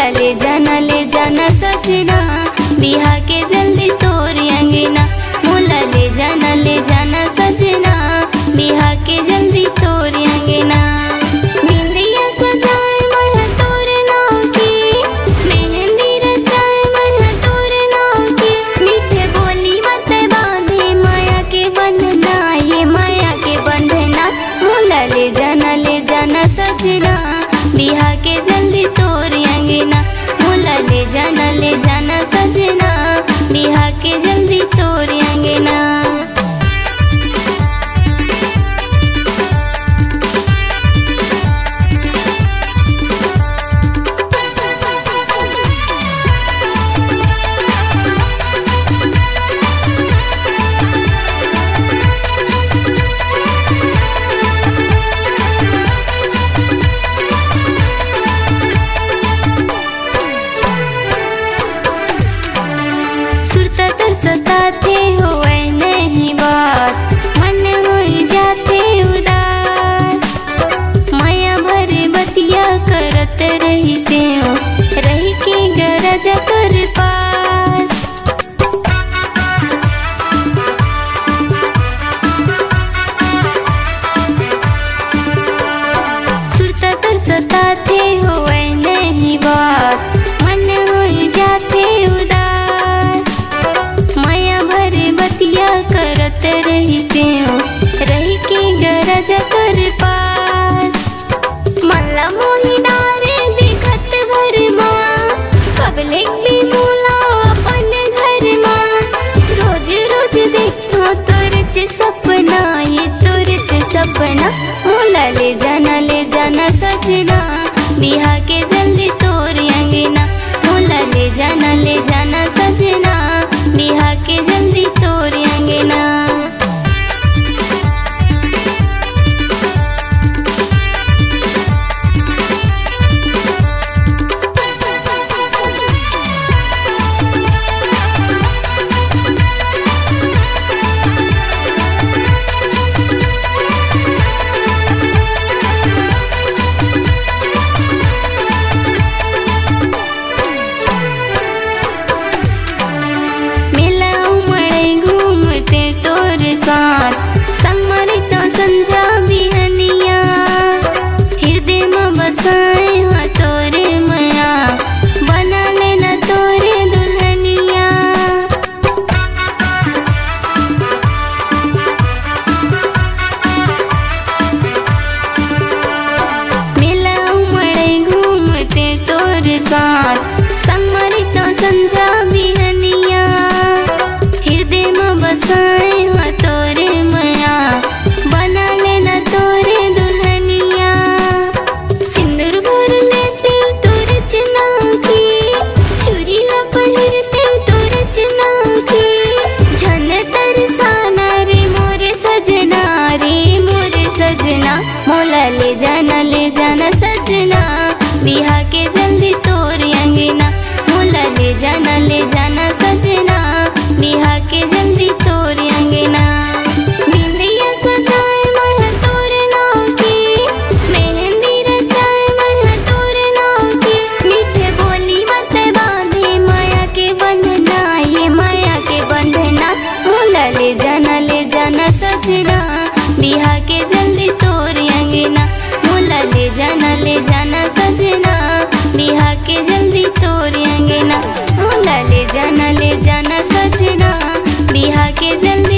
मोला ले जाना सजना, बिहा के जल्दी तोर अंगना। मोला ले जाना सजना, बिहा के जल्दी तोर अंगना। बिंदिया सजाए मैं तोर नाव की, मेहंदी रचाए मैं तोर नाव की। मीठे बोली मत बांधे माया के बंधना, ये माया के बंधना। मोला ले जाना सजना, बिहा के जल्दी तोर अंगना। मोला ले जाना सजना, बिहा के जल्दी तोर अंगना। सताते हुए नहीं बात, मन हो जाते उदास। माया भरे बतिया करत रहते हो, रह के गरज कर पास। सुरता तर सताते हुए नहीं बात, मन हो जाते उदास। बतिया करत रहते हो, रह के गरज कर पास। मल्ला मोही डारे देखत घर माँ, कबले भी मोला अपन घर माँ। रोज रोज देखो तुरच सपना, ये तुरच सपना। मोला ले जाना सजना, बिहा के जल्दी तोर अंगना। मोला ले जाना सजना, बिहा के जल्दी तोर अंगना। संगमरिता संझा बिहनिया, हृदय में बसाए हाँ तोरे मया, बना लेना तोरे दुल्हनिया। मेला उमड़े घूमते तोरे साथ, संगमरिता संझा बिहनिया, हृदय में बसाए हाँ तोरे मया, बना लेना तोरे दुल्हनिया। सिंदूर भर लेते तोर चनाव की, चूड़िया पहिरते तोर चनाव की। झन तरसाना रे मोरे सजना, रे मोरे सजना। मोला ले जाना सजना, बिहा के जल्दी तोर अंगना। मोला ले जाना सजना, बिहा के जल्दी तोर अंगना। बिंदिया सजाए मैं तोर नाव की, मेहंदी रचाए मैं तोर नाव की। मीठे बोली मत बांधे माया के बंधना, ये माया के बंधना। मोला ले जाना सजना, बिहा के जल्दी तोर अंगना। मोला ले जाना सजना, बिहा के जल्दी तोर अंगना। मोला ले जाना सजना, बिहा के जल्दी